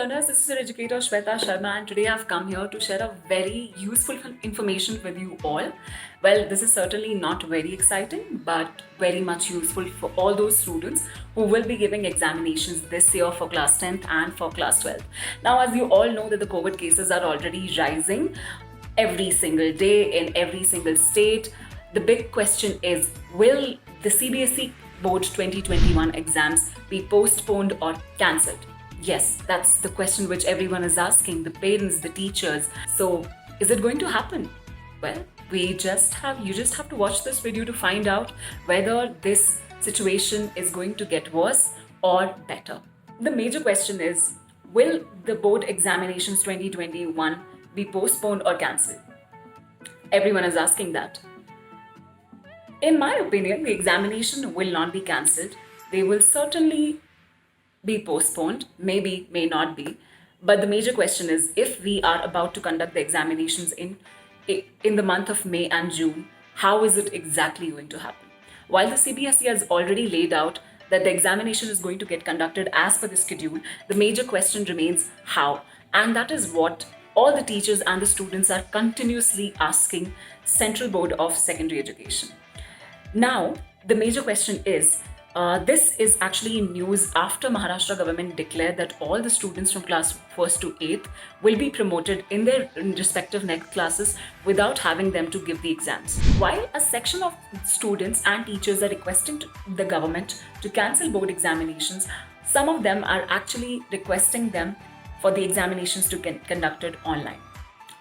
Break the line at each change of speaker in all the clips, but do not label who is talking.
learners, this is your educator Shweta Sharma, and today I've come here to share a very useful information with you all. Well, this is certainly not very exciting, but very much useful for all those students who will be giving examinations this year for class 10th and for class 12th. Now, as you all know that the COVID cases are already rising every single day in every single state. The big question is, will the CBSE Board 2021 exams be postponed or cancelled? Yes, that's the question which everyone is asking, the parents, the teachers. So, is it going to happen? Well, you just have to watch this video to find out whether this situation is going to get worse or better. The major question is, will the board examinations 2021 be postponed or cancelled? Everyone is asking that. In my opinion, the examination will not be cancelled. They will certainly be postponed, maybe, may not be. But the major question is, if we are about to conduct the examinations in the month of May and June, how is it exactly going to happen? While the CBSE has already laid out that the examination is going to get conducted as per the schedule, the major question remains how. And that is what all the teachers and the students are continuously asking Central Board of Secondary Education. Now, the major question is, this is actually news after Maharashtra government declared that all the students from class 1st to 8th will be promoted in their respective next classes without having them to give the exams. While a section of students and teachers are requesting the government to cancel board examinations, some of them are actually requesting them for the examinations to get conducted online.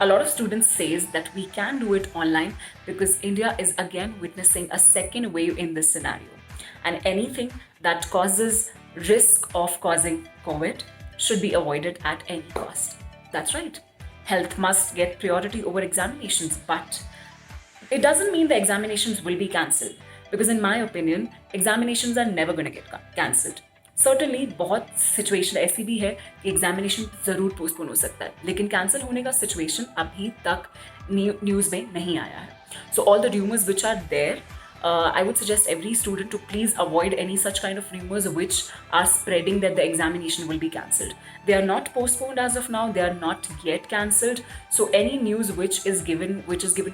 A lot of students says that we can do it online because India is again witnessing a second wave in this scenario. And anything that causes risk of causing COVID should be avoided at any cost. That's right. Health must get priority over examinations, but it doesn't mean the examinations will be cancelled, because in my opinion, examinations are never going to get cancelled. Certainly बहुत situation ऐसी भी है कि examination ज़रूर postpone हो सकता है, लेकिन कैंसिल होने का सिचुएशन अभी तक न्यूज़ में नहीं आया है. So all the rumours which are there, I would suggest every student to please avoid any such kind of rumors which are spreading that the examination will be cancelled. They are not postponed as of now. They are not yet cancelled. So any news which is given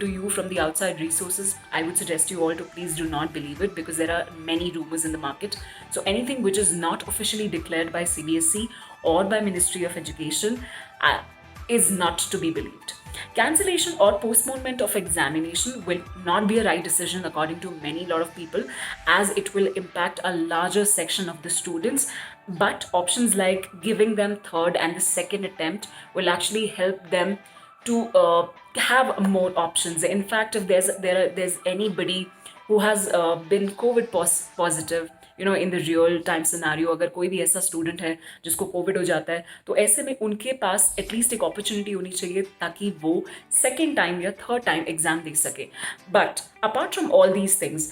to you from the outside resources, I would suggest you all to please do not believe it, because there are many rumors in the market. So anything which is not officially declared by CBSE or by Ministry of Education is not to be believed. Cancellation or postponement of examination will not be a right decision according to lot of people, as it will impact a larger section of the students. But options like giving them third and the second attempt will actually help them to have more options. In fact, if there's anybody who has been COVID positive, in the real time scenario, अगर कोई भी ऐसा student है जिसको Covid हो जाता है, तो ऐसे में उनके पास एटलीस्ट एक अपॉर्चुनिटी होनी चाहिए ताकि वो सेकेंड टाइम या थर्ड टाइम एग्जाम दे सके. But apart from all these things,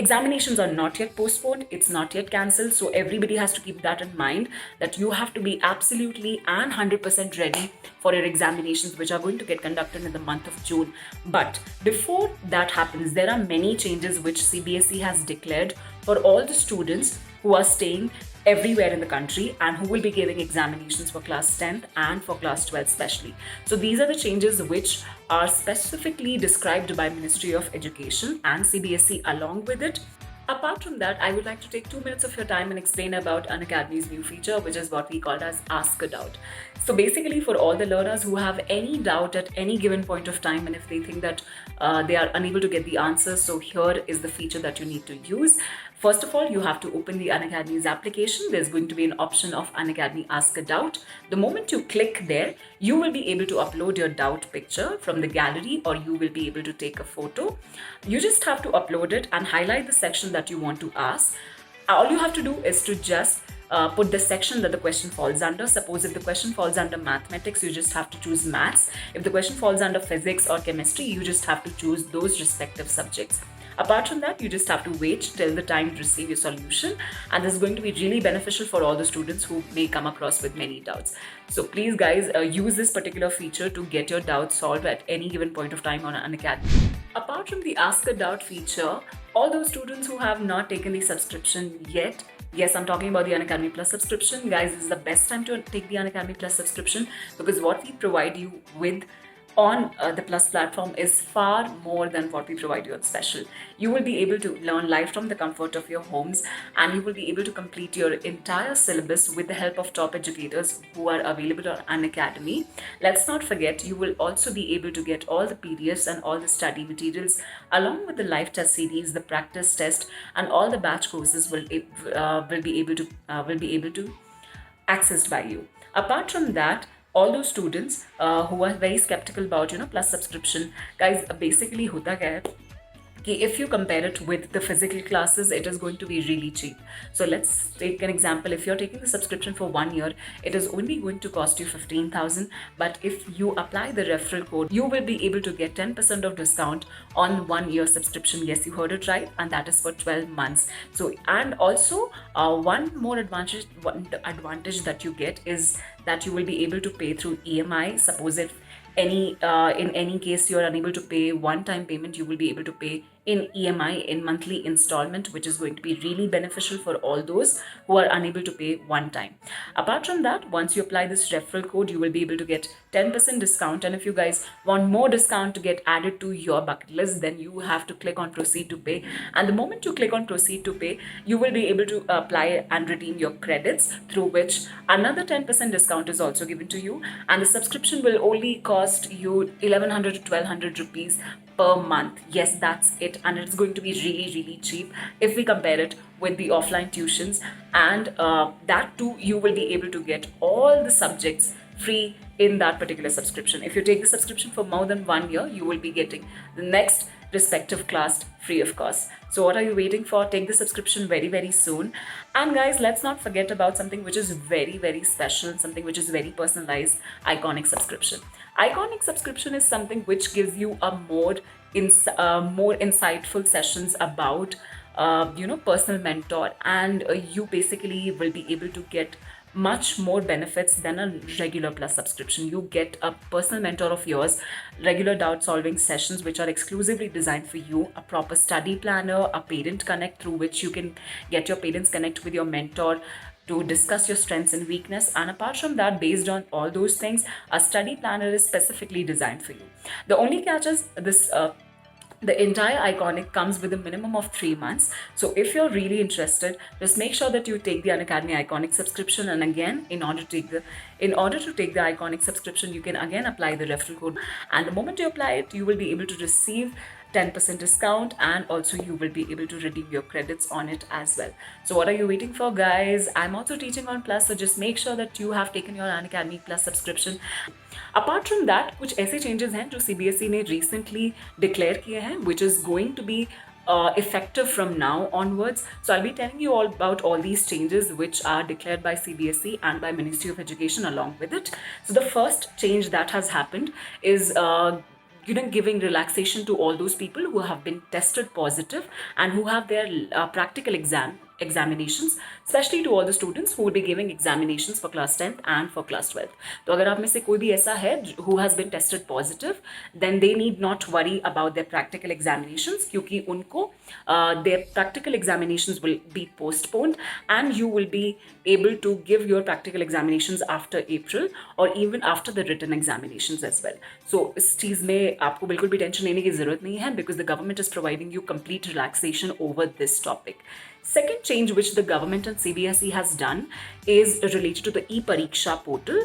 examinations are not yet postponed, it's not yet cancelled, so everybody has to keep that in mind, that you have to be absolutely and 100% ready for your examinations which are going to get conducted in the month of June. But before that happens, there are many changes which CBSE has declared for all the students who are staying everywhere in the country and who will be giving examinations for class 10th and for class 12th especially. So these are the changes which are specifically described by Ministry of Education and CBSE along with it. Apart from that, I would like to take 2 minutes of your time and explain about Unacademy's new feature, which is what we call as Ask a Doubt. So basically, for all the learners who have any doubt at any given point of time, and if they think that they are unable to get the answers, so here is the feature that you need to use. First of all, you have to open the Unacademy's application. There's going to be an option of Unacademy Ask a Doubt. The moment you click there, you will be able to upload your doubt picture from the gallery, or you will be able to take a photo. You just have to upload it and highlight the section that you want to ask. All you have to do is to just put the section that the question falls under. Suppose if the question falls under mathematics, you just have to choose maths. If the question falls under physics or chemistry, you just have to choose those respective subjects. Apart from that, you just have to wait till the time to receive your solution, and this is going to be really beneficial for all the students who may come across with many doubts. So please guys, use this particular feature to get your doubts solved at any given point of time on Unacademy. Apart from the Ask a Doubt feature, all those students who have not taken the subscription yet, yes, I'm talking about the Unacademy Plus subscription. Guys, this is the best time to take the Unacademy Plus subscription, because what we provide you with on the Plus platform is far more than what we provide you on Special. You will be able to learn live from the comfort of your homes, and you will be able to complete your entire syllabus with the help of top educators who are available on Unacademy. Let's not forget, you will also be able to get all the PDFs and all the study materials along with the live test series, the practice test, and all the batch courses will be able to accessed by you. Apart from that, all those students who are very skeptical about Plus subscription, guys, basically hota kya hai कि if you compare it with the physical classes, it is going to be really cheap. So let's take an example. If you're taking the subscription for 1 year, it is only going to cost you 15,000. But if you apply the referral code, you will be able to get 10% of discount on 1 year subscription. Yes, you heard it right, and that is for 12 months. So, and also one more advantage that you get is that you will be able to pay through EMI. Suppose if in any case you're unable to pay one-time payment, you will be able to pay in EMI, in monthly installment, which is going to be really beneficial for all those who are unable to pay one time. Apart from that, once you apply this referral code, you will be able to get 10% discount. And if you guys want more discount to get added to your bucket list, then you have to click on proceed to pay. And the moment you click on proceed to pay, you will be able to apply and redeem your credits, through which another 10% discount is also given to you. And the subscription will only cost you 1100 to 1200 rupees per month. Yes, that's it. And it's going to be really, really cheap if we compare it with the offline tuitions. And that too, you will be able to get all the subjects free in that particular subscription. If you take the subscription for more than 1 year, you will be getting the next respective class free of cost. So what are you waiting for? Take the subscription very, very soon. And guys, let's not forget about something which is very, very special, something which is very personalized: Iconic subscription. Iconic subscription is something which gives you a more insightful sessions about personal mentor, and you basically will be able to get much more benefits than a regular Plus subscription. You get a personal mentor of yours, regular doubt solving sessions which are exclusively designed for you, a proper study planner, a parent connect through which you can get your parents connect with your mentor to discuss your strengths and weakness. And apart from that, based on all those things, a study planner is specifically designed for you. The only catch is this the entire Iconic comes with a minimum of 3 months. So if you're really interested, just make sure that you take the Unacademy Iconic subscription. And again, in order to take the Iconic subscription, you can again apply the referral code. And the moment you apply it, you will be able to receive 10% discount, and also you will be able to redeem your credits on it as well. So what are you waiting for, guys? I'm also teaching on Plus, so just make sure that you have taken your Unacademy Plus subscription. Apart from that, कुछ ऐसे changes हैं जो CBSE ने recently declare किए हैं, which is going to be effective from now onwards. So I'll be telling you all about all these changes which are declared by CBSE and by Ministry of Education along with it. So the first change that has happened is giving relaxation to all those people who have been tested positive and who have their practical examinations, especially to all the students who will be giving examinations for class 10th and for class 12th. तो अगर आप में से कोई भी ऐसा है who has been tested positive, then they need not worry about their practical examinations, क्योंकि उनको their practical examinations will be postponed, and you will be able to give your practical examinations after April or even after the written examinations as well. So इस चीज़ में आपको बिल्कुल भी tension लेने की ज़रूरत नहीं है, because the government is providing you complete relaxation over this topic. Second change which the government and CBSE has done is related to the ePariksha portal.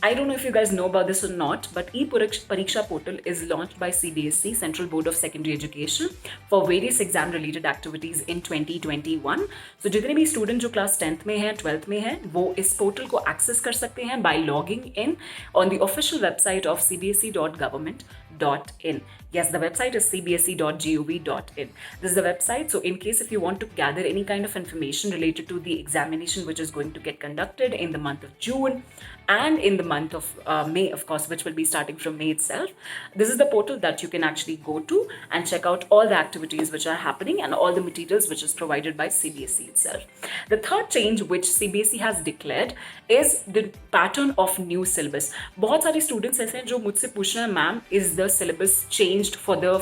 I don't know if you guys know about this or not, but ePariksha portal is launched by CBSE, Central Board of Secondary Education, for various exam related activities in 2021. So जितने भी student जो class 10th में हैं, 12th में हैं, वो इस portal को access कर सकते हैं by logging in on the official website of cbse.government.in. Yes, the website is cbse.gov.in. This is the website. So in case if you want to gather any kind of information related to the examination which is going to get conducted in the month of June and in the month of May, of course, which will be starting from May itself, this is the portal that you can actually go to and check out all the activities which are happening and all the materials which is provided by CBSE itself. The third change which CBSE has declared is the pattern of new syllabus. बहुत सारे students ऐसे हैं जो मुझसे पूछ रहे हैं, ma'am, is the syllabus change changed for the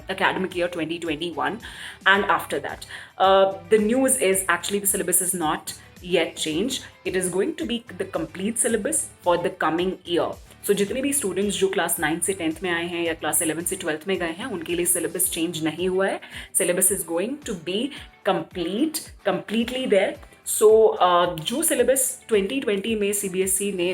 academic year 2021 and after that. The news is actually the syllabus is not yet changed. It is going to be the complete syllabus for the coming year. So जितने भी students जो class 9 से 10th में आए हैं या class 11 से 12th में गए हैं उनके लिए सिलेबस चेंज नहीं हुआ है. Syllabus is going to be completely there. So जो सिलेबस 2020 में CBSE ने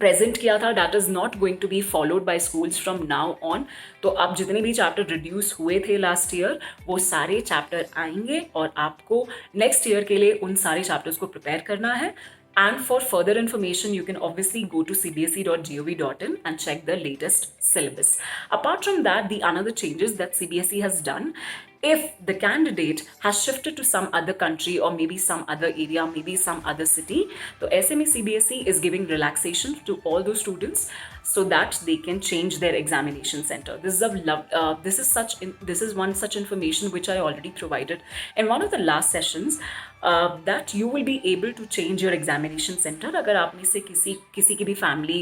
प्रेजेंट किया था that is not going to be followed by schools from now on. तो अब जितने भी चैप्टर रिड्यूस हुए थे लास्ट ईयर वो सारे चैप्टर आएंगे और आपको नेक्स्ट ईयर के लिए उन सारे चैप्टर्स को प्रिपेयर करना है. And for further information, you can obviously go to cbse.gov.in and check the latest syllabus. Apart from that, the another changes that CBSE has done, if the candidate has shifted to some other country or maybe some other area, maybe some other city, so SME CBSE is giving relaxation to all those students so that they can change their examination center. This is one such information which I already provided in one of the last sessions. That you will be able to change your examination center. अगर आप में से किसी की भी family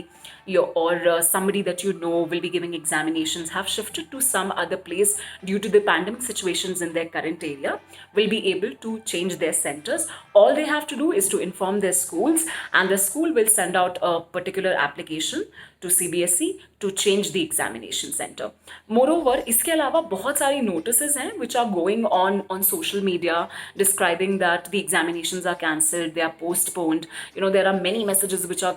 or somebody that you know will be giving examinations have shifted to some other place due to the pandemic situations in their current area, will be able to change their centers. All they have to do is to inform their schools and the school will send out a particular application to CBSE to change the examination center. Moreover, इसके अलावा बहुत सारी notices हैं which are going on social media describing that the examinations are cancelled, they are postponed. There are many messages which are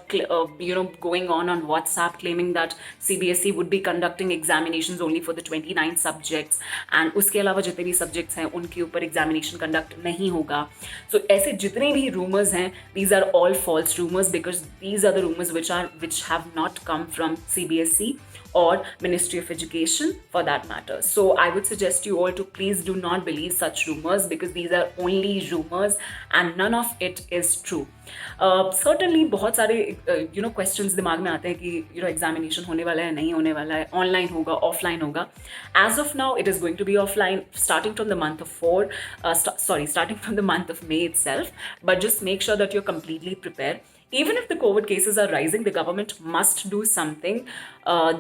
going on WhatsApp claiming that CBSE would be conducting examinations only for the 29 subjects and उसके अलावा जितने भी subjects हैं उनके ऊपर examination conduct नहीं होगा. So ऐसे जितने भी rumors हैं, these are all false rumors because these are the rumors which have not come from CBSE or Ministry of Education for that matter. So I would suggest you all to please do not believe such rumors because these are only rumors and none of it is true. Certainly बहुत सारे questions दिमाग में आते हैं कि examination होने वाला है नहीं होने वाला है, online होगा offline होगा. As of now it is going to be offline starting from the month of May itself, but just make sure that you're completely prepared. Even if the COVID cases are rising, the government must do something.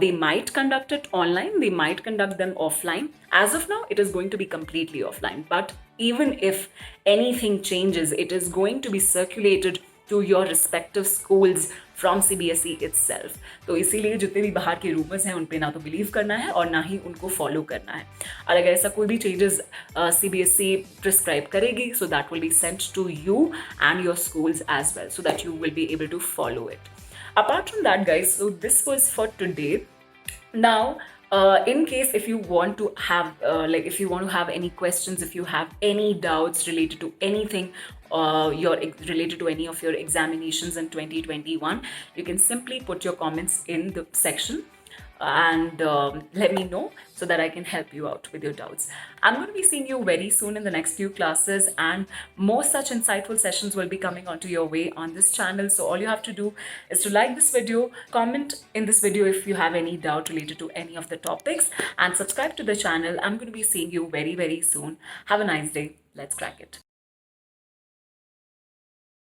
They might conduct it online, they might conduct them offline. As of now, it is going to be completely offline. But even if anything changes, it is going to be circulated to your respective schools from CBSE itself. तो इसीलिए जितने भी बाहर के rumours हैं उन पे ना तो बिलीव करना है और ना ही उनको फॉलो करना है. और अगर ऐसा कोई भी चेंजेस CBSE प्रिस्क्राइब करेगी so that will be sent to you and your schools as well so that you will be able to follow it. Apart from that, guys, so this was for today. Now, in case if you want to have any questions, if you have any doubts related to anything related to any of your examinations in 2021, you can simply put your comments in the section and let me know so that I can help you out with your doubts. I'm going to be seeing you very soon in the next few classes and more such insightful sessions will be coming onto your way on this channel. So all you have to do is to like this video, comment in this video if you have any doubt related to any of the topics and subscribe to the channel. I'm going to be seeing you very, very soon. Have a nice day. Let's crack it.